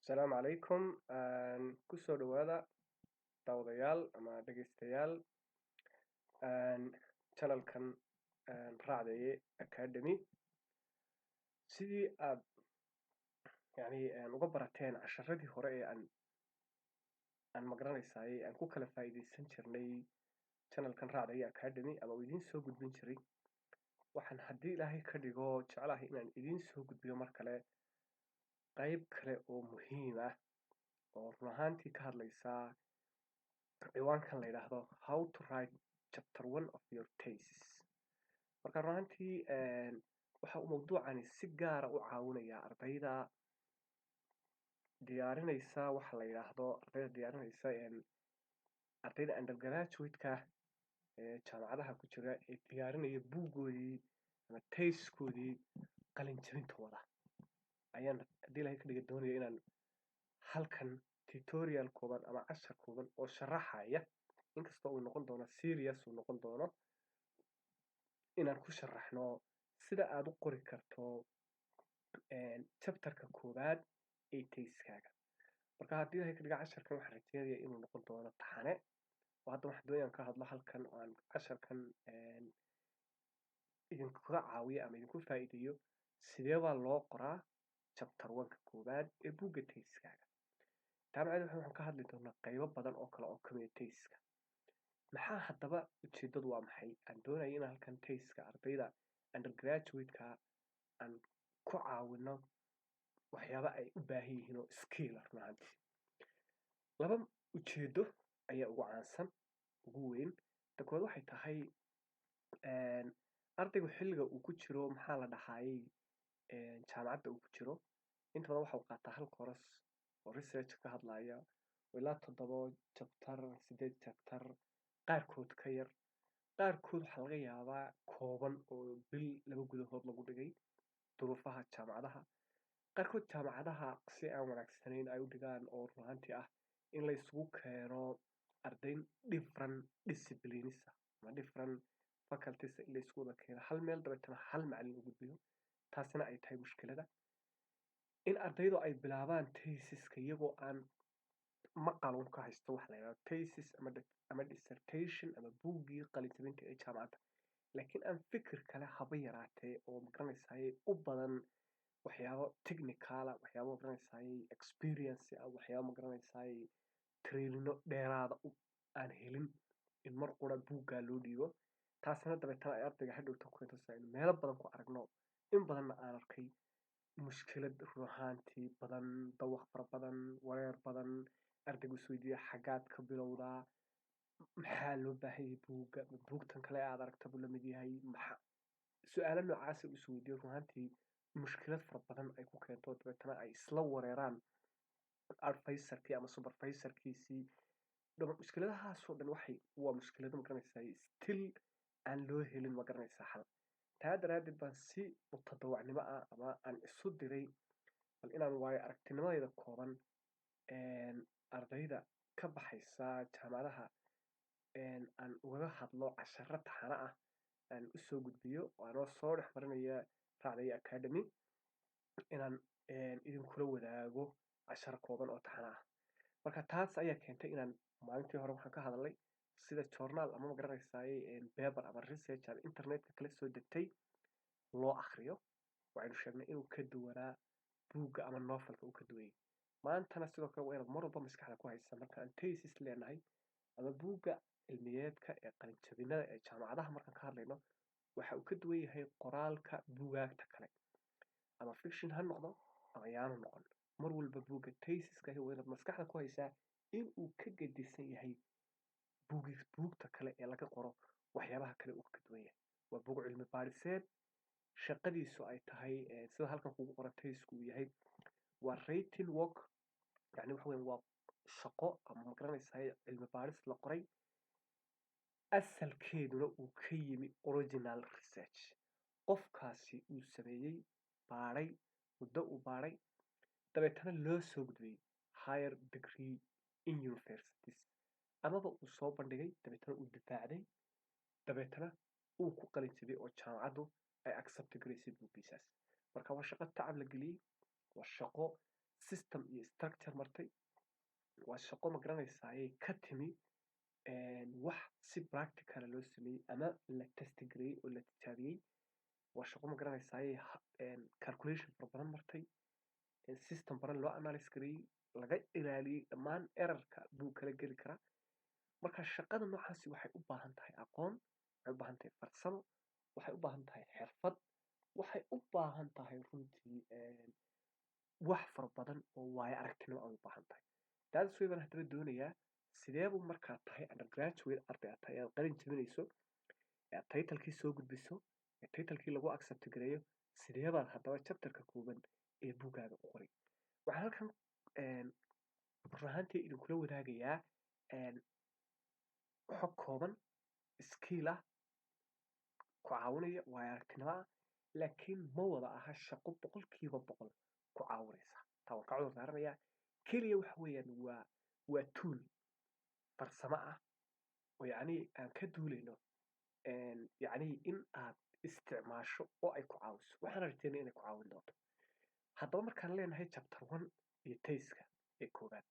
Asalaamu calaykum. Kusoo dhawaada daawadayaal ama dhegeystayaal channelkan Raacdaye Academy. Sidii aad uga barateen casharadii hore ee aan magaranaysaay aan ku kala faa'iideysan jirnay channelkan Raacdaye Academy ama uu idiin soo gudbin jiray, waxaan haddii ilaahay ka dhigo jeclahay inaan idiin soo gudbiyo mar kale qayb kale oo muhiim ah oo run ahaantii ka hadlaysa ciwaankan la yidhaahdo how to write chapter 1 of your thesis. Marka run ahaantii waxa uu mawduucani si gaara u caawinayaa ardayda diyaarinaysa waxa la yidhaahdo ardayda undergraduate-ka ee jaamacadaha ku jira ee diyaarinaya buuggoodii ama thesis-koodii qalin jabintooda ayaan haddii ilaahay ka dhiga doonaya inaan halkan tutorial kooban ama cashar kooban oo sharaxaya, inkastoo uu noqon doono serious uu noqon doono, inaan ku sharaxno sida aad u qori karto chapterka koowaad ee thesis-kaaga. Marka haddii ilaahay ka dhiga casharkan waxaan rajeynayaa inuu noqon doono taxane oo hadda waxaan doonaya ka hadlo halkan oo aan casharkan idinkaga caawiyo ama idinku faa'iideeyo sidee baa loo qoraa chapter 1ka koowaad ee buugga thesis-kaaga. Taabacada waxaan ka hadli doonaa qaybo badan oo kale oo ka mid ah thesis-ka. Maxaa haddaba ujeedadu waa maxay? Aan doonaya inaan halkan thesis-ka ardayda undergraduate-ka aan ku caawino waxyaaba ay u baahan yihiin oo skill run ahaantii. Laba ujeedo ayaa ugu caansan, ugu weyn. Ta koowaad waxay tahay ardaygu xilliga uu ku jiro maxaa la dhahaayay jaamacadda uu ku jiro inta badan waxa uu qaataa hal course oo research ka hadlaya ilaa 7 chapter 8 chapter qaarkood ka yar, qaarkood waxaa laga yaabaa kooban oo bil 2 gudahood lagu dhigay duruufaha jaamacadaha. Qaarkood jaamacadaha si aan wanaagsanayn ay u dhigaan oo run ahaantii ah in la isugu keeno arday different disciplines ama different faculties in la isku wada keeno hal meel dabeetana hal macallin u gudbiyo. Taasina ay tahay mushkilada in ardaydu ay bilaabaan thesis-ka iyagoo aan maqal ka haysto wax la yidhaahdo thesis ama dissertation ama buuggii qalin jabinta ee jaamacadda, laakiin aan fikir kale haba yaraatee oo magaranaysaay u badan waxyaabo technical ah, waxyaabo magaranaysaay experience ah, waxyaabo magaranaysaay trainino dheeraada aan helin in mar qura buuggaa loo dhiibo. Taasina dabeetana ay ardayga hadhowta ku keento in meelo badan ku aragno in badanna aan arkay mushkilad run ahaantii badan, dawaq fara badan, wareer badan. Ardaygu isweydiiya xaggaad ka bilowdaa, maxaa loo baahan yahay buugga, buugtan kale aad aragta buu la mid yahay, su-aalo noocaas uu isweydiiyo run ahaantii mushkilad fara badan ay ku keento dabeetana ay isla wareeraan advisorkii ama supervisorkiisii. Mushkiladahaasoo dhan waa mushkilado magaranaysaay still aan loo helin magaranaysaa xal. taa daraaddeed baan si mutadawacnimo ah ama aan isu diray bal inaan waayo aragtinimadayda kooban ardayda ka baxaysa jaamacadaha aan ugaga hadlo casharo taxane ah aan u soo gudbiyo oo anoo soo dhex marinaya Raacdaye Academy inaan idinkula wadaago cashar kooban oo taxane ah. Marka taas ayaa keentay inaan maalintii hore waxaan ka hadlay sida journal ama magaranaysaay paper ama research aan internetka kala soo degtay loo akhriyo. Waxaynu sheegnay inuu ka duwanaa buugga ama novelka uu ka duwan yahay. Maantana sidoo kale waa inaad mar walba maskaxda ku haysaa marka aan thesis leenahay ama buugga cilmiyeedka ee qalin jabinada ee jaamacadaha markaan ka hadlayno waxa uu ka duwan yahay qoraalka buugaagta kale ama fiction ha noqdo ama yaanu noqon. Mar walba buugga thesis-ka waa inaad maskaxda ku haysaa in uu ka gedisan yahay buugta kale ee laga qoro waxyaabaha kale uu ka duwan yahay. Waa buug cilmi baadhiseed, shaqadiisu ay tahay sida halkan kugu qoran thesis-ku uu yahay waa writing work, yacni waxa weeyaan waa shaqo ama magaranaysaay cilmi baadhis la qoray asalkeeduna uu ka yimi original research. Qofkaasi uu sameeyey baadhay muddo uu baadhay dabeetana loo soo gudbiyey higher degree in universities amaba uu soo bandhigay dabeetana uu difaacday dabeetana uu ku qalin jabiyey oo jaamacaddu ay accept garaysay buuggiisaas. Marka waa shaqo tacab la geliyey, waa shaqo system iyo structure martay waa shaqo ma garanaysaa ayay ka timi wax si practical loo sameeyey ama la testgareeyey oo la tijaabiyey waa shaqo ma garanaysaa ayay calculation fara badan martay system badan loo analyse gareeyey laga ilaaliyey dhammaan errorka buu kala geli karaa marka shaqada noocaasi waxay u baahan tahay aqoon waxay u baahan tahay farsamo waxay u baahan tahay xirfad waxay u baahan tahay runtii wax fara badan oo waayo aragnimo ay u baahan tahay taas way baan hadaba doonayaa sideebu markaa tahay undergraduate arday aad tahay aad qalin jabinayso aad titlekii soo gudbiso ee titlekii lagu accept gareeyo sideebaad haddaba chapterka kooban ee buugaaga u qoray waxaan halkan run ahaantii idinkula wadaagayaa xog kooban skill ah ku caawinaya waayo aragnimo ah laakiin ma wada aha shaqo boqolkiiba boqol ku caawinaysa taa waan ka cudur daaranayaa keliya waxa weeyaan waa tool farsamo ah oo yacni aan ka duulayno yacni in aad isticmaasho oo ay ku caawiso waxaan rajaynaya inay ku caawin doonto haddaba markaan leenahay chapter 1 iyo tayska ee koowaad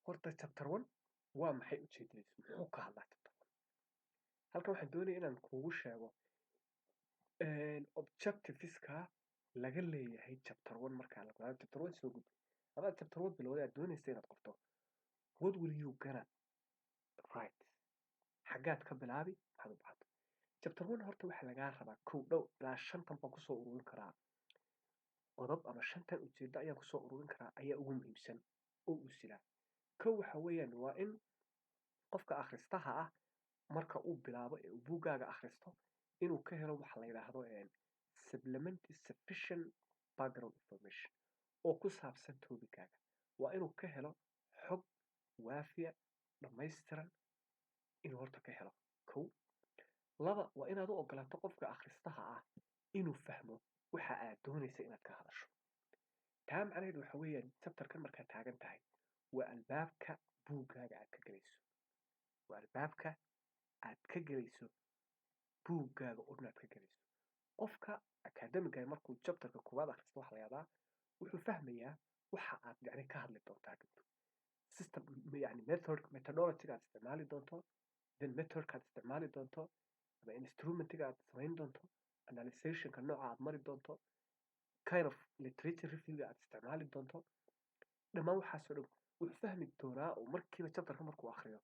horta chapter 1 waa maxay ujeedadiisu muxuu ka hadlaa chapter 1 halkan waxaan doonaya inaan kuugu sheego objectiveska laga leeyahay chapter 1 markaa la qaato chapter 1 soo gudbi ama chapter 1 bilowday aad doonaysa inaad qorto what will you gonna write xaggaad ka bilaabi maxaad u baahato chapter 1 horta waxaa lagaa rabaa kow dhow ilaa 5 baan kusoo ururin karaa qodob ama 5 ujeedo ayaan kusoo ururin karaa ayaa ugu muhiimsan oo uu silaa kow waxa weeyaan waa in qofka akhristaha ah marka uu bilaabo ee uu buuggaaga akhristo inuu ka helo waxa la yidhaahdo supplementary sufficient background information oo ku saabsan toobikaaga waa inuu ka helo xog waafiya dhammaystiran inuu horta ka helo kow laba waa inaad u ogolaato qofka akhristaha ah inuu fahmo waxa aad doonaysa inaad ka hadasho taa macnaheedu waxa weeyaan chapterkan markaad taagan tahay waa albaabka buuggaaga aad ka gelayso waa albaabka aad ka gelayso buuggaaga oo dhan aad ka gelayso qofka academiga markuu chapterka koowaad akhristo waxa la yidhahdaa wuxuu fahmayaa waxa aad yacni ka hadli doontaa dhinto system yacni methodology aad isticmaali doonto then methodka aad isticmaali doonto ama instrumentiga aad samayn doonto analysationka nooca aad mari doonto kind of literature review aad isticmaali doonto dhammaan waxaasoo dhan wuxuu fahmi doonaa oo markiiba chapterka markuu akhriyo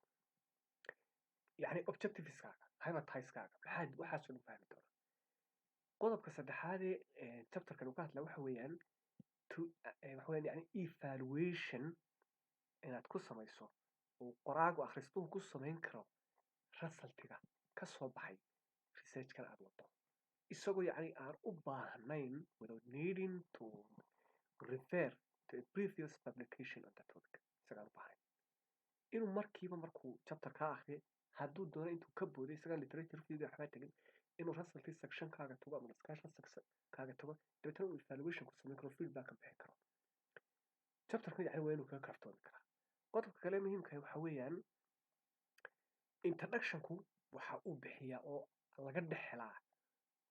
yacni objectiveskaaga hypotheseskaaga maxaad waxaasoo dhan fahmi doonaa qodobka saddexaadee chapterkan uu ka hadlaa waxa weeyaan waxa weeyaan yacni evaluation inaad ku samayso oo qoraagu akhristuhu ku samayn karo resultiga ka soo baxay researchkan aad wado isagoo yacni aan u baahnayn without needing to refer to a previous publication on that topic isagaan u baahnayn inuu markiiba markuu chapter kaa akhriyo hadduu doono intuu ka booday isagaan literature review waxbaa tegin inuu resultii sectionkaaga tago ama discussion sectionkaaga tago dabeetana uu evaluation ku samayn karo feedback ka bixin karo chapterkan yacni waa inuu kaga kaaftoomi karaa qodobka kale muhiimka waxa weeyaan introductionku waxa uu bixiyaa oo laga dhex helaa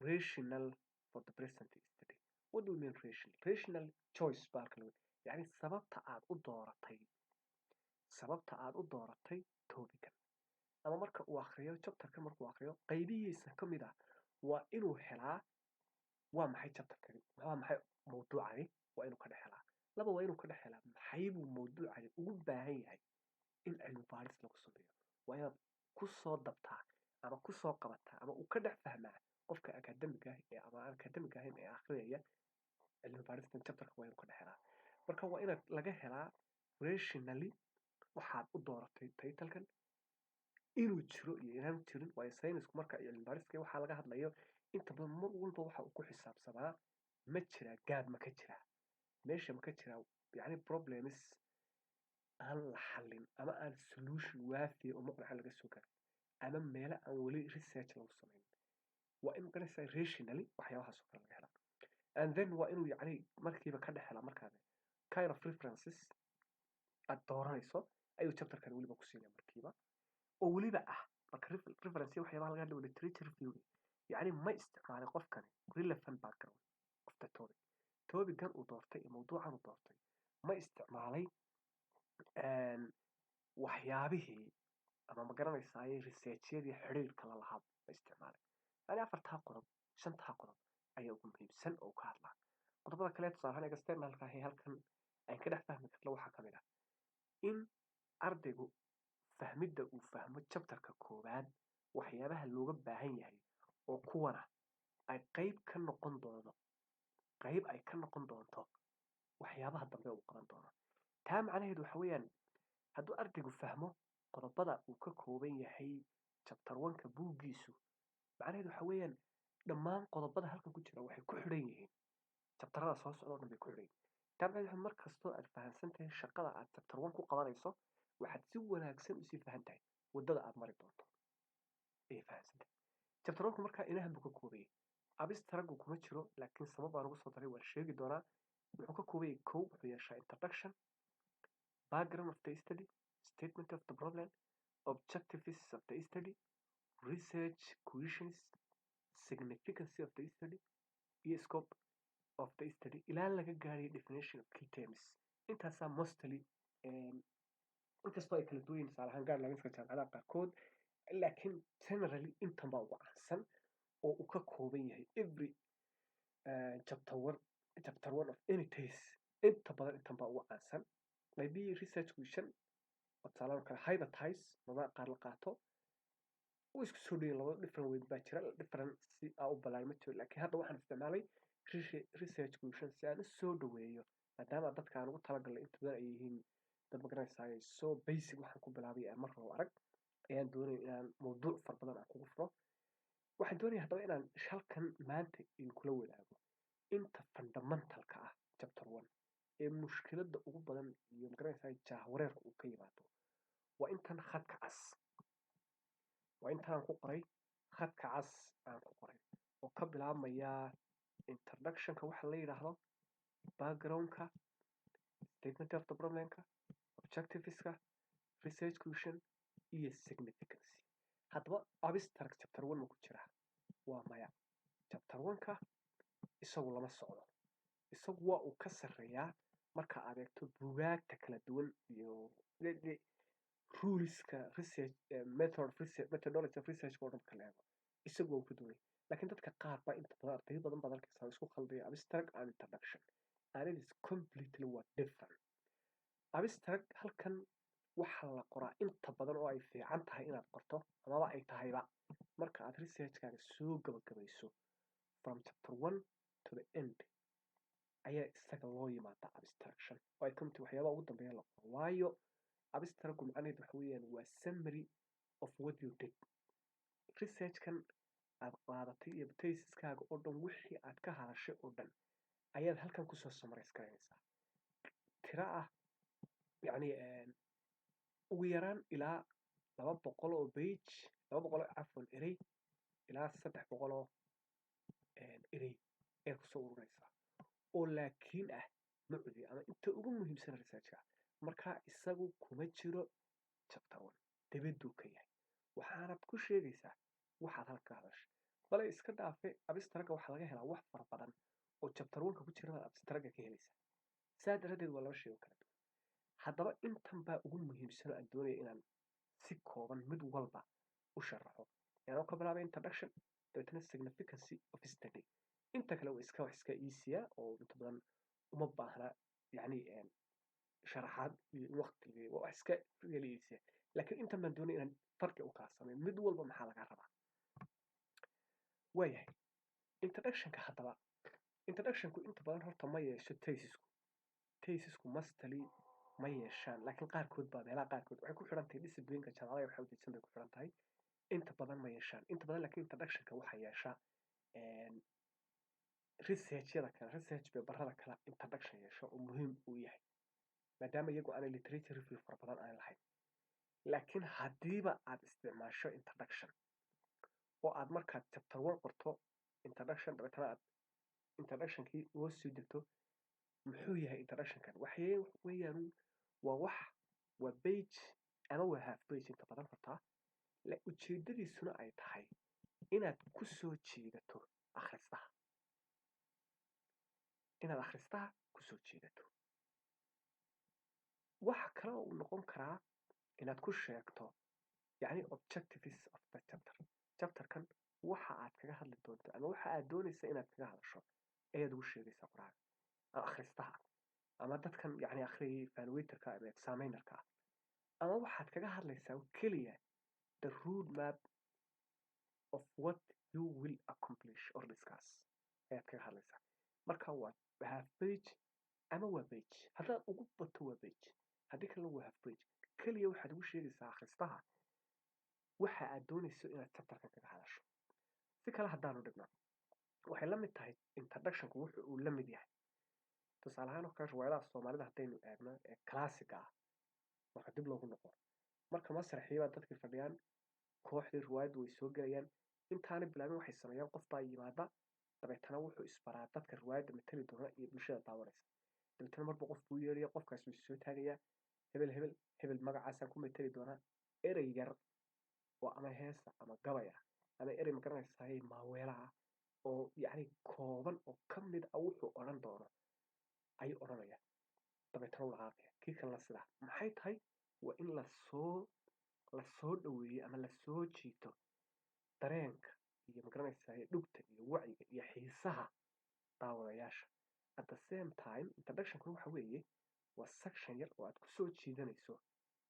rational for the present study what do you mean rational choice baa kale yacni sababta aad u dooratay topican ama marka uu akhriyo chapterka markuu akhriyo qaybihiisa ka mid ah waa inuu helaa waa maxay chapterkani waa maxay mawduucani waa inuu ka dhex helaa laba waa inuu ka dhex helaa maxay buu mawduucani ugu baahan yahay in cilmi baaris lagu sameeyo waa inaad ku soo dabtaa ama ku soo qabataa ama uu ka dhex fahmaa qofka academiga ah ee ama aan academic ahayn ee akhriyaya cilmi baaristan chapterka waa inuu ka dhex helaa marka waa inaad laga helaa rationally waxaad u dooratay titlekan inuu jiro iyo inaan jirin waayo saynisku marka iyo cilmi baariska waxaa laga hadlayo inta badan mar walba waxa uu ku xisaabsamaa ma jiraa gaab ma ka jiraa meesha ma ka jiraa yacni problems aan la xallin ama aan solution waafiya oo muqnaca laga soo gaarin ama meelo aan weli research lagu samayn waa in garanaysaa rationally waxyaabahaas oo kale laga helaa and then waa inuu yacni markiiba ka dhex helaa markaad kind of references aad dooranayso ayuu chapterkan weliba ku siinaya markiiba oo weliba ah marka reference waxyaabaha laga hadlayo literature review yacni ma isticmaalay qofkani relevant background of the topic topican uu doortay iyo mawduucan uu doortay ma isticmaalay waxyaabihii ama ma garanaysaay researchyadii xidhiirka la lahaa ma isticmaalay. Yani 4taa qodob 5taa qodob ayaa ugu muhiimsan oo ka hadlaa. qodobada kale tusaale ahaan externalka ahi halkan aan ka dhex fahmi karno waxaa ka mid ah in ardaygu fahmidda uu fahmo chapterka koowaad waxyaabaha looga baahan yahay oo kuwana ay qayb ay ka noqon doonto waxyaabaha dambe uu qaban doono. taa macnaheedu waxa weeyaan hadduu ardaygu fahmo qodobada uu ka kooban yahay chapter 1ka buuggiisu, macnaheedu waxa weeyaan dhammaan qodobada halkan ku jira waxay ku xidhan yihiin chapterada soo socda oo dhan bay ku xidhan yihiin. taa macnaheedu mar kastoo aad fahamsan tahay shaqada aad chapter 1 ku qabanayso waxaad si wanaagsan usii fahan tahay waddada aad mari doonto ayay fahamsan tahay. chapter 1ku markaa inahan buu ka kooban yahay. abstract kuma jiro laakiin sabab baan ugu soo daray waan sheegi doonaa. wuxuu ka kooban yahay kow wuxuu yeeshaa introduction, background of the study, statement of the problem, objectives of the study, research questions, significance of the study, iyo scope of the study ilaa laga gaarayo definition of key terms. intaasaa mostly inkastoo ay kala duwan yihiin tusaale ahaan guidelinska jaamacadaha qaarkood, laakiin generally intan baa ugu caansan oo uu ka kooban yahay every chapter 1 of any case. inta badan intan baa ugu caansan. maybe research question oo tusaale kale hypothesize labada qaar la qaato way isku soo dhaweeyeen laba different way baa jira different si u balaarma jiro, laakiin hadda waxaan isticmaalay research question si aan u soo dhaweeyo maadaama dadka aan ugu talagalay inta badan ay yihiin dad ma garanaysaay so basic waxaan ku bilaabay mar rabo arag ayaan doonaya inaan mawduuc far badan aan kugu furo. waxaan doonaya haddaba inaan halkan maanta idinkula wadaago inta fundamentalka ah chapter 1 ee mushkiladda ugu badan iyo ma garanaysaay jahwareerka uu ka yimaado waa intan khadka cas. waa intaan ku qoray khadka cas aan ku qoray oo ka bilaabmaya introductionka waxa la yidhaahdo, backgroundka, statement of the problemka, objectiveska, research question iyo significance. haddaba abstract chapter 1 ma ku jira? waa maya. chapter 1ka isagu lama socdo, isagu waa uu ka sarreeyaa marka aad eegto buugaagta kala duwan iyo ruleska research methodology of research oo dhan kala eego isagu waa uu ka duwan yahay. laakiin dadka qaar baa inta badan arday badan baad arkaysaa isku khaldaya abstract and introduction and it is completely what different. abstract halkan waxaa la qoraa inta badan oo ay fiican tahay inaad qorto amaba ay tahayba marka aad researchkaaga soo gabagabayso from chapter 1 to the end ayaa isaga loo yimaada abstraction oo ay ka mid tahay waxyaabaha ugu dambeeya la qoro. waayo abstractku macnaheedu waxa weeyaan waa summary of what you did. researchkan aad qaadatay iyo thesiskaaga oo dhan wixii aad ka hadashay oo dhan ayaad halkan kusoo summarize garanaysaa. tira ah yacni ugu yaraan ilaa 200 oo page 200 cafwan erey ilaa 300 oo erey ayaad kusoo ururaysaa oo laakiin ah nucdi ama inta ugu muhiimsan researchka. markaa isagu kuma jiro chapter 1 dibaduu ka yahay waxaanad ku sheegaysaa waxaad halka hadashay. bale iska dhaafe abstract waxaa laga helaa wax fara badan oo chapter 1ka ku jira abstract ka helaysaa. saa daradeed waa laba shay oo kala duwan. haddaba intan baa ugu muhiimsan oo aan doonaya inaan si kooban mid walba u sharaxo. inaan ka bilaabay introduction dabeetana significance of study. inta kale waa iska wax iska easy oo inta badan uma baahna yacni sharaxaad iyo waqti waa wax iska really easy. laakiin intan baan doonaya inaan farqi u kala sameeyo mid walba maxaa laga rabaa. waayahay introductionka haddaba introductionku inta badan horta ma yeesho tesisku mastly ma yeeshaan, laakiin qaarkood baa meelaha qaarkood waxay ku xidhan tahay disciplineka jaamacadaha waxa ujeedsan bay ku xidhan tahay. inta badan ma yeeshaan. inta badan laakiin introductionka waxaa yeesha researchyada kale research paperada kale introduction yeesho oo muhiim uu yahay maadaama iyagu aanay literature review fara badan aan lahayn. laakiin haddiiba aad isticmaasho introduction oo aad markaad chapter 1 qorto introduction dabeetana aad introductionkii uga sii degto muxuu yahay introductionkan weeyaan waa page ama waa half page inta badan hortaa ujeedadiisuna ay tahay inaad ku soo jiidato akhristaha ku soo jiidato. waxa kale oo uu noqon karaa inaad ku sheegto yacni objectives of the chapterkan waxa aad kaga hadli doonto ama waxa aad doonaysa inaad kaga hadasho ayaad ugu sheegaysaa qoraaga ama akhristaha ama dadkan yacni akhriyay evaluatorka ama examinerka ama waxaad kaga hadlaysaa keliya the road map of what you will accomplish or discuss ayaad kaga hadlaysaa marka waa half page ama waa page haddaad ugu bato waa page haddii kalena waa half page keliya waxaad ugu sheegaysaa akhristaha waxa aad doonayso inaad chapterkan kaga hadasho si kale haddaanu dhigno waxay la mid tahay introductionku wuxu uu la mid yahay tusaale ahaan oo kale riwaayadaha soomaalida haddaynu eegno ee classiga ah marka dib loogu noqo marka masraxii baa dadkii fadhiyaan kooxdii riwaayaddu way soo gelayaan intaanay bilaabin waxay sameeyaan qof baa yimaada dabeetana wuxuu isbaraa dadka riwaayadda matali doona iyo bulshada daawanaysa dabeetana marba qof buu yeeraya qofkaas wuu soo taagayaa hebel hebel hebel magacaasaan ku matali doonaa erey yar oo ama heesa ama gabay ah ama erey magaranaysaay maaweela ah oo yacni kooban oo ka mid ah wuxuu odhan doono ayuu odhanaya dabeetana u dhaqaaqaya kii kalena sidaa maxay tahay waa in lasoo dhaweeyo ama lasoo jiito dareenka iyo magaranaysaay dhugta iyo wacyiga iyo xiisaha daawadayaasha at the same time introductionkuna waxa weeye waa section yar oo aad ku soo jiidanayso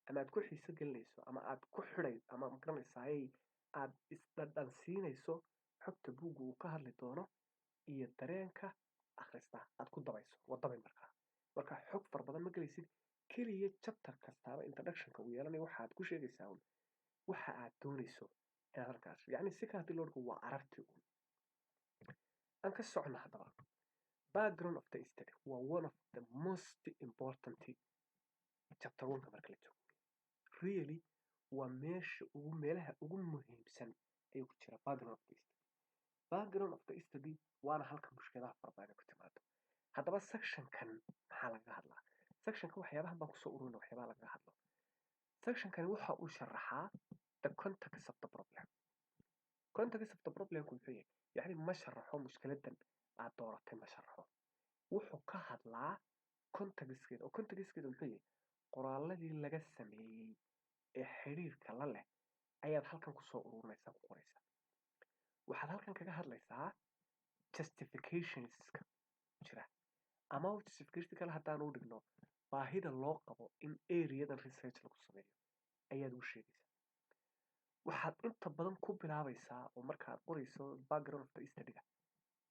ama aad ku xiiso gelinayso ama aad ku xidhay ama magaranaysaay aad isdhadhansiinayso xogta buugga uu ka hadli doono iyo dareenka akhrista aad ku dabayso waa dabay marka xog fara badan ma gelaysid keliya chapter kastaaba introductionka uu yeelanayo waxaad ku sheegaysaa waxa aad doonayso inaad halkaas yacni si kale haddii loo dhigo waa aragti uun aan ka socno haddaba background of the study waa one of the most important chapter 1 marka la joogo really waa meelaha ugu muhiimsan ee ku jira background of the study waana halka mushkiladaha fara badan ku timaado haddaba sectionkan maxaa laga hadlaa sectionka waxyaabahan baan kusoo ururina waxyaabaha laga hadlo sectionkani waxa uu sharaxaa the context of the problem context of the problemku muxuu yahay yacni ma sharaxo mushkiladan aad dooratay ma sharaxo wuxuu ka hadlaa contextkeeda oo contextkeeda muxuu yahay qoraaladii laga sameeyey ee xiriirka la leh ayaad halkan kusoo ururinaysaa ku qoraysaa waxaad halkan kaga hadlaysaa justificationska jira ama justification kale haddaan u dhigno baahida loo qabo in areadan research lagu sameeyo ayaad ugu sheegaysaa waxaad inta badan ku bilaabaysaa oo markaad qorayso background of the studyga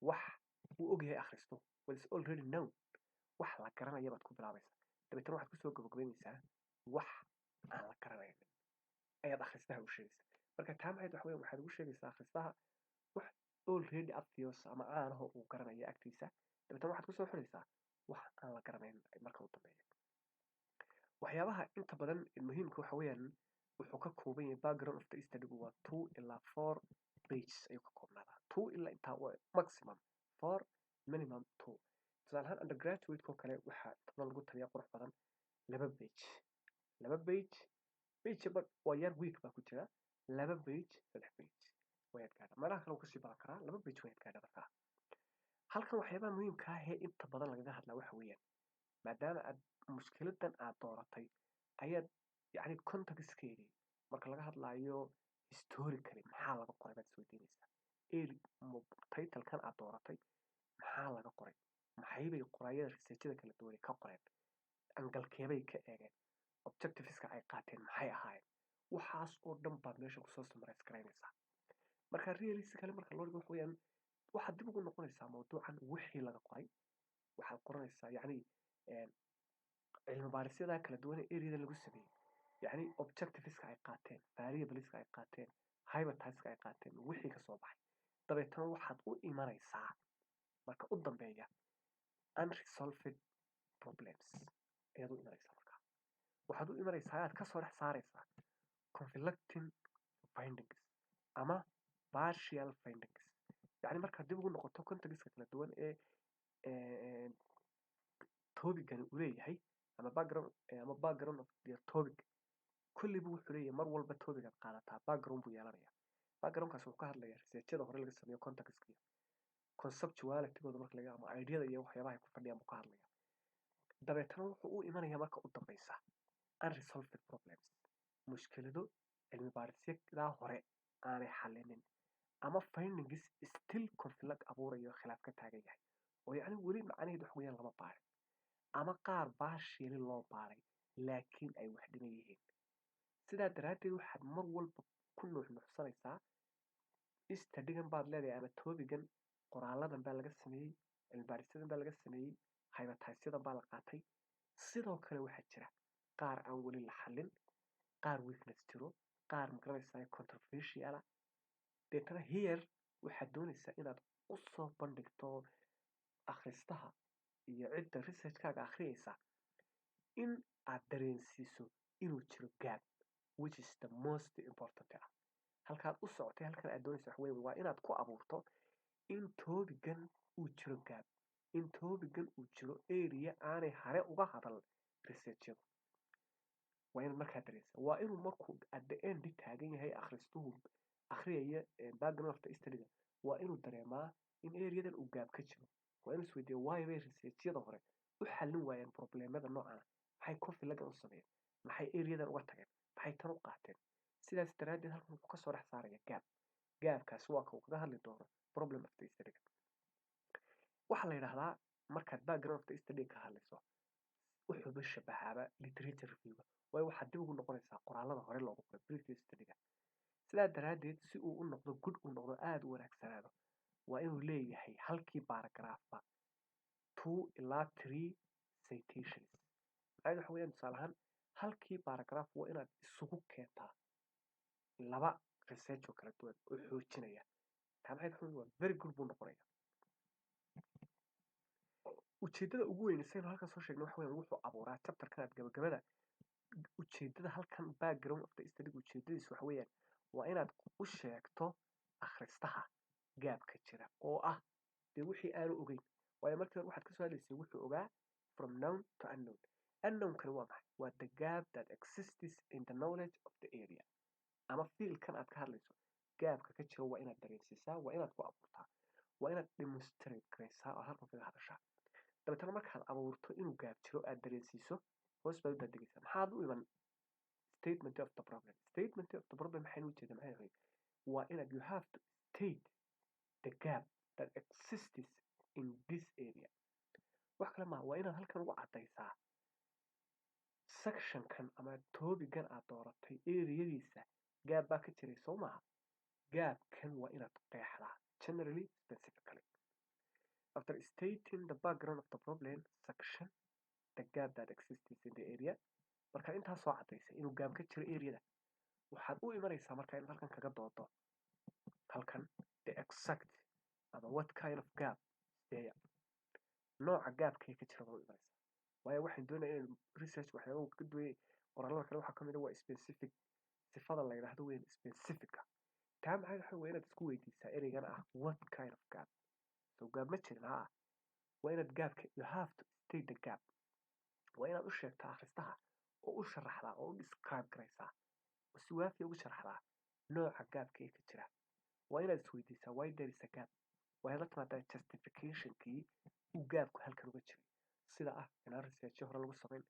wax uu ogyahay akhristo what is already known wax la garanaya baad ku bilaabaysaa dabeetana waxaad kusoo gabagabaynaysaa wax aan la garanaynin ayaad akhristaha u sheegaysaa marka taa maxayd waxa weeye waxaad ugu sheegaysaa akhristaha wax already obvious ama caanaho uu garanaya agtiisa dabeetana waxaad kusoo xidhaysaa wax aan la garanayn marka u dambeeya waxyaabaha inta badan muhiimka waxa weeyaan wuxuu ka kooban yahay background of the studygu waa 2 ilaa 4 pages ayuu ka koobnaadaa 2 ilaa intaa waa maximum 4 minimum 2 tusaale ahaan undergraduate oo kale waxaa inta lagu taliyaa qurux badan 2 page waa yar week baa ku jira 2 page 3 page waad gaadha meelaha kale uu kasii badan karaa 2 page waad gaadha markaa halkan waxyaabaha muhiimka ah ee inta badan lagaga hadlaa waxa weeyaan maadaama aad mushkiladan aad dooratay ayaad yacni contextkeedii marka laga hadlaayo historically maxaa laga qoray baad isweydiinaysaa titlekan aad dooratay maxaa laga qoray maxaybay qoraayada researchada kala duwanay ka qoreen angalkeebay ka eegeen objectiveska ay qaateen maxay ahaayeen waxaas oo dhan baad meesha kusoo summarize garaynaysaa marka realistically marka loo dhigo waxa weeyaan waxaad dib ugu noqonaysaa mawduucan wixii laga qoray waxaad qoranaysaa yacni cilmi baarisyada kala duwan ee areadan lagu sameeyey yacni objectiveska ay qaateen variableska ay qaateen hypotheseska ay qaateen wixii ka soo baxay dabeetana waxaad u imanaysaa marka u dambeeya unresolved problems ayaad u imanaysaa markaa waxaad u imanaysaa ayaad kasoo dhex saaraysaa conflicting findings ama partial findings yacni markaad dib ugu noqoto contextka kala duwan ee tobigani uu leeyahay ama background of the topic kulliba wuxuu leeyahay mar walba topic aad qaadataa background buu yeelanaya backgroundkaas wuxuu ka hadlayaa researchada hore laga sameeyo contextkiisa conceptualitygooda marka laga ama ideada iyo waxyaabaha ay ku fadhiyaan buu ka hadlaya dabeetana wuxuu u imanayaa marka u dambeysa unresolved problems mushkilado cilmi baadhisyadaa hore aanay xallinin ama findings still conflict abuurayo khilaaf ka taagan yahay oo yacni weli macnaheedu wax weeyaan lama baarin ama qaar baashiili loo baaray laakiin ay wax dhiman yihiin sidaa daraaddeed waxaad mar walba ku nuuxnuuxsanaysaa istadhigan baad leedahay ama toobigan qoraaladan baa laga sameeyey cilmibaarisyadan baa laga sameeyey hypothesyadan baa la qaatay sidoo kale waxaa jira qaar aan weli la xallin qaar weakness jiro qaar magaranaysaa controversiala deetana here waxaad doonaysaa inaad u soo bandhigto akhristaha iyo cidda researchkaaga akhriyaysa in aad dareensiiso inuu jiro gap which is the most important ah halkaad u socotay halkan aad doonaysa wax weyn waa inaad ku abuurto in toobigan uu jiro gap in toobigan uu jiro area aanay hare uga hadal researchyadu waa inaad markaa dareensaa waa inuu markuu at the end taagan yahay akhristuhu akhriyaya background of the studyga waa inuu dareemaa in areadan uu gaab ka jiro waa inuu isweydiiyo waayo bay researchyada hore u xallin waayeen problemada noocana maxay confligan u sameeyeen maxay areadan uga tageen maxay tan u qaateen sidaas daraaddeed halkan wuxuu kasoo dhex saaraya gaabkaasi waa ka uu kaga hadli doono problem of the studyga waxaa la yidhaahdaa markaad background of the studyga ka hadlayso wuxuuba shabahaaba literature reviewga waayo waxaad dib ugu noqonaysaa qoraalada hore loogu qoray previous studyga sidaa daraaddeed si uu u noqdo good uu noqdo aada u wanaagsanaado waa inuu leeyahay halkii baaragraafba 2 ilaa 3 citations macnaheedu waxa weeyaan tusaale ahaan halkii baaragraaf waa inaad isugu keentaa laba research oo kala duwan oo xoojinaya taa maxay tahay waa very good buu noqonaya ujeedada ugu weyn saynu halkan soo sheegnay waxa weeyaan wuxuu abuuraa chapterkan aad gabagabada ujeedada halkan background of the study ujeedadiisu waxa weeyaan waa inaad u sheegto akhristaha gaabka jira oo ah dee wixii aanu ogeyn waayo markii hore waxaad kasoo hadlaysay wuxuu ogaa from known to unknown unknownkani waa maxay waa the gap that exists in the knowledge of the area ama fiilkan aad ka hadlayso gaabka ka jira waa inaad dareensiisaa waa inaad ku abuurtaa waa inaad demonstrate garaysaa oo halkan kaga hadashaa dabeetana markaad abuurto inuu gaab jiro aad dareensiiso hoos baad u daadegaysaa maxaad u iman statement of the problem statement of the problem maxaynu ujeeda maxay ahayd waa inaad you have to state the gap that exists in this area wax kale maaha waa inaad halkan ugu caddaysaa sectionkan ama toobigan aad dooratay ereyadiisa gaab baa ka jiray soo maaha gaabkan waa inaad qeexdaa generally specifically after stating the background of the problem section the gap that exists in the area markaad intaas soo caddaysay inuu gaab ka jiro areada waxaad u imanaysaa markaa inaad halkan kaga doodo halkan the exact ama what kind of gap isdeeya nooca gaabkay ka jira baad u imanaysaa waayo waxaan doonaya inaynu research waxyaaba ka duway qoraalada kale waxaa kamid waa specific sifada la yidhaahdo weyn specifica taa maxay waxa weeye inaad isku weydiisaa ereygan ah what kind of gap so gaab ma jirin haa waa inaad gaabka you have to state the gap waa inaad u sheegtaa akhristaha oo u sharaxdaa oo u describe garaysaa oo si waafi ugu sharaxdaa nooca gaabka ee ka jira waa inaad isweydiisaa why there is a gap waa inaad la timaadaa justificationkii uu gaabku halkan uga jiray sida ah inaan researchyo hore lagu samayn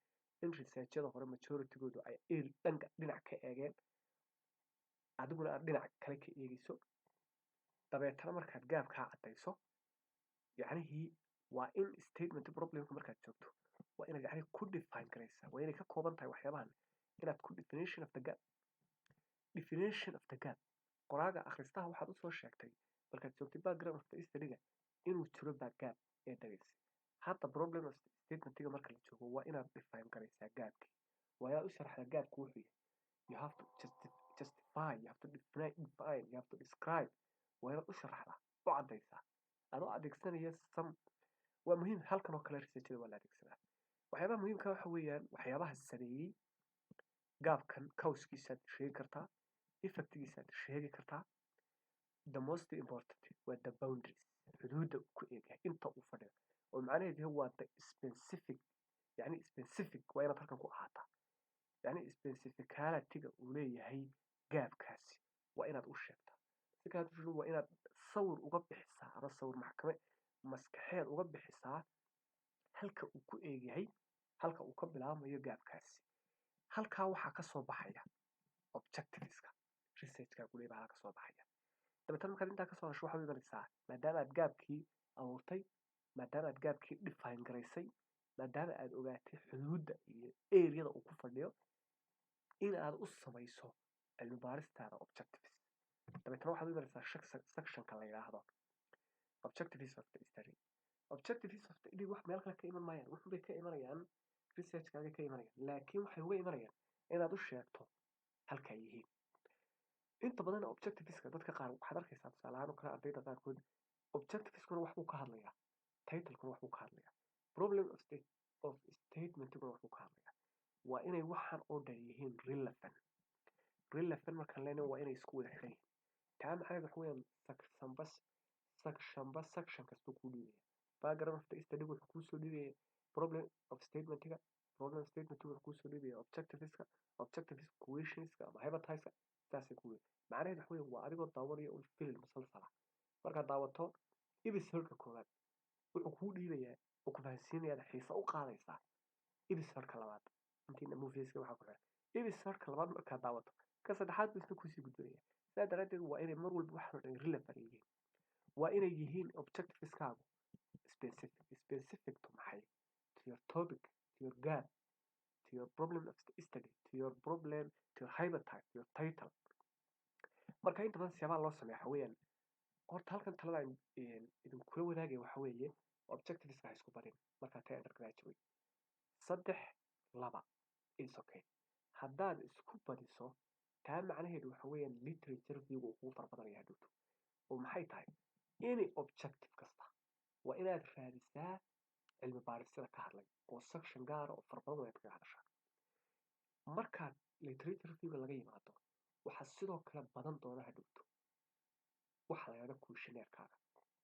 in researchyada hore majoritygoodu ay dhinac ka eegeen adiguna aad dhinac kale ka eegayso dabeetana markaad gaabkaa caddayso yacnihii waa in statement problemka markaad joogto waa inaad yacni ku define garaysaa waa inay ka kooban tahay waxyaabahan inaad ku definition of the gap qoraaga akhristaha waxaad usoo sheegtay markaad joogtay background of the studyga inuu jiro gap ee dagaysay hadda problem of statementiga marka la joogo waa inaad define garaysaa gaabkii waa inaad u sharaxdaa gaabku wuxuu yahay you have to justify you have to define you have to describe waa inaad u sharaxdaa u caddaysaa adoo adeegsanaya waa muhiim halkan oo kale researchada waa la adeegsadaa waxyaabaha muhiimka waxa weeyaan waxyaabaha sameeyey gaabkan causekiisaad sheegi kartaa effectgiisaad sheegi kartaa the most important waa the boundaries xuduudda ku eegyahay inta uu fadhiyo oo macnaheedu yahay waa the specific yani specific waa inaad halkan ku ahaataa yani specificalityga uu leeyahay gaabkaasi waa inaad u sheegtaa si kale waa inaad sawir uga bixisaa ama sawir maskaxeed uga bixisaa halka uu ku eegyahay halka uu ka bilaabmayo gaabkaasi halkaa waxaa kasoo baxaya objectiveska researchkaagu leeyahay halkaa kasoo baxaya dabeetana markaad intaa kasoo hesho waxaad u imanaysaa maadaama aad gaabkii abuurtay maadaama aad gaabkii define garaysay maadaama aad ogaatay xuduudda iyo areada uu ku fadhiyo in aad u samayso cilmi baaristaada objectives dabeetana waxaad u imanaysaa sectionka la yidhaahdo objectives of the study objectives of the study wax meel kale ka iman maayaan wuxuubay ka imanayaan researchkaaga ka imanayaan laakiin waxay uga imanayaan inaad u sheegto halka ay yihiin inta badan objectiveska dadka qaar waxaad arkaysaa tusaale ahaan oo kale ardayda qaarkood objectiveskuna waxbuu ka hadlayaa titlekuna waxbuu ka hadlayaa problem of statementkuna waxbuu ka hadlayaa waa inay waxaan oo dhan yihiin relevant markaan leenahay waa inay isku wada xiran yihiin taa macnaheedu waxa weeyaan section kastuu kuu dhiibaya background of the study wuxuu kuusoo dhiibaya problem of statementga problem statementga wuxuu kuusoo dhiibaya objectives questionska ama hypothesiska saasay ku macnaheedu waxa weeyaan waa adigoo daawanaya un film musalsala markaad daawato episodeka koowaad wuxuu kuu dhiibayaa oo ku fahansiinayaa xiisa u qaadaysaa episodeka labaad intiina movieska waxaa ku xiran episodeka labaad markaad daawato ka saddexaad buu isna kusii gudbinaya sidaa daraaddeed waa inay mar walba waxaan dhan relevant yihiin waa inay yihiin objectiveskaagu specific to maxay to your topic to your gap to your problem of study to your problem to your hypotype to your title marka inta badan siyaabaha loo sameeya waxa weeyaan horta halkan talada idinkula wadaagaya waxa weeye objectiveska ha isku barin markaa tahay undergraduate 3-2 is okay haddaad isku badiso taa macnaheedu waxa weeyaan literature viewga uu kugu farbadanayaa dhowto oo maxay tahay any objective kasta waa inaad raadisaa cilmi baarisyada ka hadlay oo section gaara oo farbadan aad kaga hadashaa markaad literature viewga laga yimaado waxaa sidoo kale badan doona hadhowto waxa la yidhahdo questionnaire-kaaga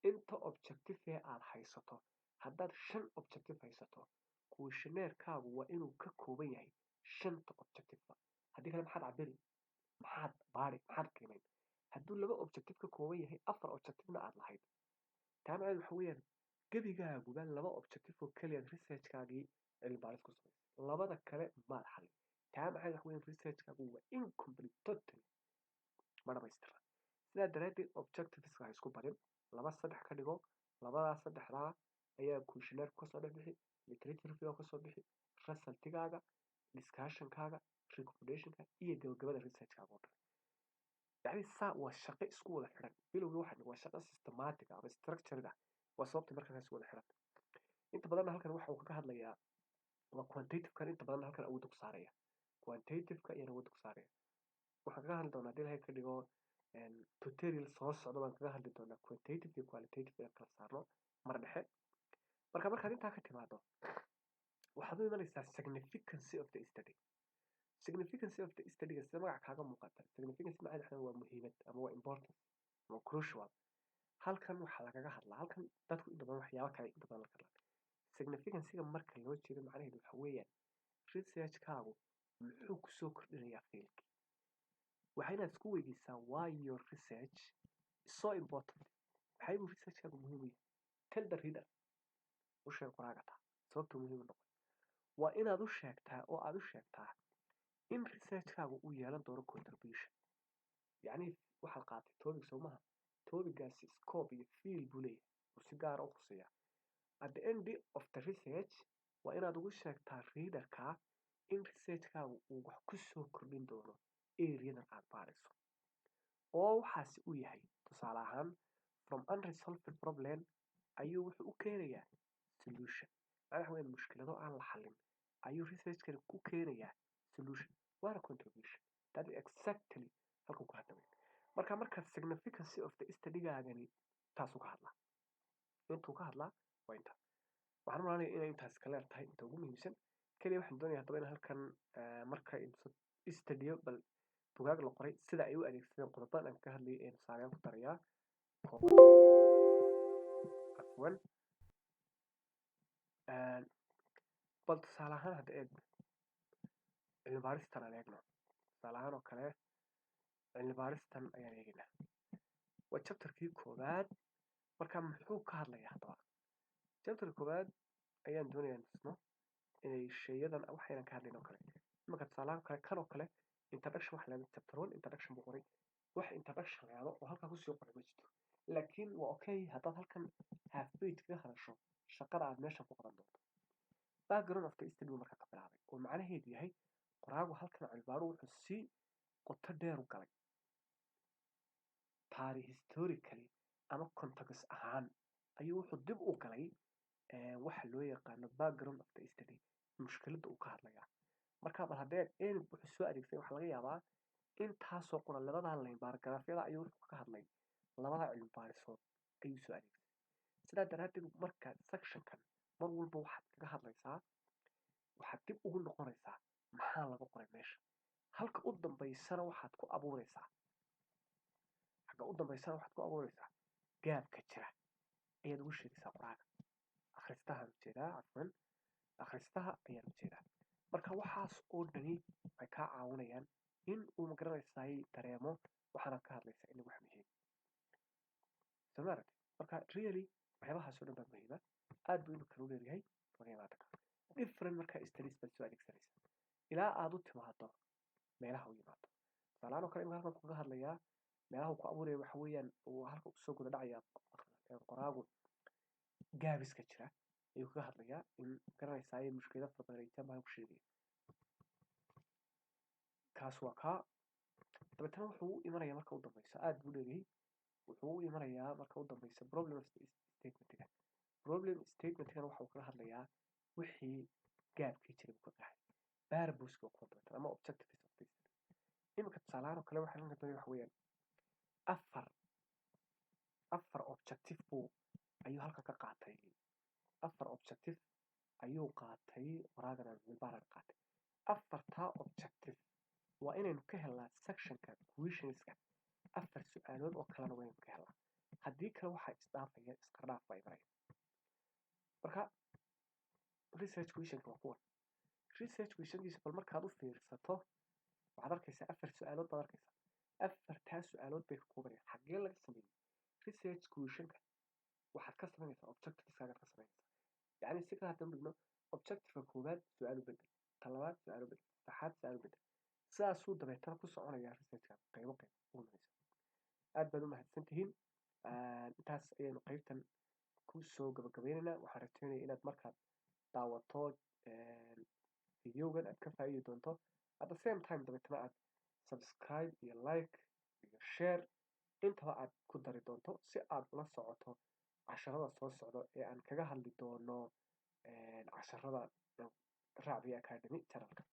inta objective ee aad haysato haddaad 5 objective haysato questionnaire-kaagu waa inuu ka kooban yahay 5 objective haddii kale maxaad cabiri maxaad baari maxaad qiimayn hadduu 2 objective ka kooban yahay 4 objective-na aad lahayd taa macnaheedu waxa weeyaan gebigaaguba 2 objective oo keliya researchkaagii cilmi baaris ku samaysay labada kale maad xalin taa macnaheedu waxa weeyaan researchkaagu waa incomplete totally ma dhamaystira sidaa daraaddeed objectiveska ha isku barin 2-3 ka dhigo labadaas 3daa ayaa questionnaire kasoo dhex bixi literature review kasoo bixi resultigaaga discussionkaaga recommendationka iyo gabagabada researchkaaga oo dhan يعني saa waa shaqo isku wada xiran bilowga waxan waa shaqo systematic ama structured waa sababta markaa isku wada xiran inta badan halkan waxa uu kaga hadlayaa waa quantitative kan inta badan halkan awood ku saaraya quantitative ka iyo awood ku saaraya waxaan kaga hadli doonaa dilay ka dhigo tutorial soo socda baan kaga hadli doonaa quantitative iyo qualitative ee kala saarno mar dhexe markaad intaa ka timaado waxaad u imanaysaa significance of the study significance of the study sida magaca kaaga muuqata significance macnaheedu waa muhiimad ama waa important ama crucial halkan waxa lagaga hadlaa halkan dadku inta badan waxyaabo kale inta badan la hadlaa significance-ga marka loo jeedo macnaheedu waxa weeyaan research-kaagu muxuu ku soo kordhinayaa fiilki waxaa inaad isku weydiisaa why your research is so important maxay buu research-kaagu muhiim u yahay tell the reader u sheeg qoraagata sababtuu muhiim u noqon waa inaad u sheegtaa oo aad u sheegtaa in researchkaagu uu yeelan doono contribution yacni waxaad qaatay topic soo maha topigaasi scope iyo field buu leeyahay oo si gaara u khuseeya at the end of the research waa inaad ugu sheegtaa readerka in researchkaagu uu wax ku soo kordhin doono areadan aad baarayso oo waxaasi u yahay tusaale ahaan from unresolved problem ayuu wuxuu u keenayaa solution macnaha weyn mushkilado aan la xallin ayuu researchkani ku keenayaa solution waana contribution that is exactly halkuu ku hadlay marka significance of the study-gaagani taasuu ka hadlaa intuu ka hadlaa waa inta waxaan malanaya inay intaas ka leer tahay inta ugu muhiimsan keliya waxaan doonaya haddaba in halkan marka studio bal bugaag la qoray sida ay u adeegsadeen qodobadan aan ka hadlayay ee tusaaleyaal ku darayaa kooban afwan bal tusaale ahaan hadda eeg cilmi baaristan aan eegno tusaale ahaan oo kale cilmi baaristan ayaan eegaynaa waa chapterkii koowaad marka muxuu ka hadlayaa haddaba chapterka koowaad ayaan doonayaa tusno inay sheeyadan waxaynan ka hadlayn oo kale marka tusaalahan kale kan oo kale introduction waxa la chapter 1 introduction buu qoray wax introduction la yiraahdo oo halka ku soo qoray ma jirto laakiin waa okay haddaad halkan half page ka hadasho shaqada aad meesha ku qaban doonto background of the study marka ka bilaabay oo macnaheedu yahay qoraagu halkan cilbaaro wuxuu si qoto dheer u galay taariikh historically ama context ahaan ayuu wuxuu dib u galay waxa loo yaqaano background of the study mushkiladda uu ka hadlaya marka bal haddee wuxuu soo adeegsaday waxa laga yaabaa intaasoo qoran labadan line baaragraafyada ayuu wuxuu ka hadlay labada cilmi baarisood ayuu soo adeegsaday sidaa daraaddeed marka sectionkan mar walba waxaad kaga hadlaysaa waxaad dib ugu noqonaysaa maxaa laga qoray meesha halka u dambaysana waxaad ku abuuraysaa gaabka jira ayaad ugu sheegaysaa qoraaga akhristaha ayaan ujeedaa marka waxaas oo dhani ay kaa caawinayaan in uu magaranaysaay dareemo waxaanaad ka hadlaysaa inay wax muhiim somaaragtay marka really waxyaabahaas oo dhan baa muhiima aad buu imika u leeyahay different markaa studies baad soo adeegsanaysaa ilaa aad u timaado meelaha u yimaado tusaalahaan oo kale imika halkan kaga hadlayaa meelaha uu ku abuuraya waxa weeyaan uu halka usoo guda dhacaya qoraagu gaabiska jira ayuu kaga hadlayaa in garanaysaay mushkilada fara badan ay jamaha ku sheegaya kaas waa kaa dabeetana wuxuu u imanayaa marka u dambaysa aad buu leeyahay wuxuu u imanayaa marka u dambaysa problem statementiga waxa uu kaga hadlayaa wixii gaabkii jiray buu ka qaxay barbuska ku dabeetana ama objectives of this imika tusaalahaan oo kale waxa laga doonaya waxa weeyaan afar objective buu ayuu halka ka qaatay afar objective ayuu qaatay waraagana milbaaran qaatay afartaa objective waa inaynu ka helnaa sectionka questionska afar su-aalood oo kalena waa inaynu ka helnaa haddii kale waxaa isdhaafaya isqardhaaf baa imanaya marka research questionka waa kuwan research questionkiisa bal markaad u fiirsato waxaad arkaysaa afar su-aalood baad arkaysaa afartaa su-aalood bay ka koobanayaan xaggee laga sameeyey research questionka waxaad ka samaynaysaa objectiveskaaga ka samaynaysaa yacni si kale haddaan dhigno objectiveka koowaad su-aal u bedel talabaad su-aal u bedel saddexaad su-aal u bedel sidaasuu dabeetana ku soconayaa researchka qaybo ugu nagaysa aad baad u mahadsan tihiin intaas ayaynu qaybtan ku soo gabagabaynaynaa waxaan rajaynaya inaad markaad daawato videogan aad ka faa'iidi doonto at the same time dabeetana aad subscribe iyo like iyo share intaba aad ku dari doonto si aad ula socoto casharada soo socda ee aan kaga hadli doono casharada Rabiya Academy channelka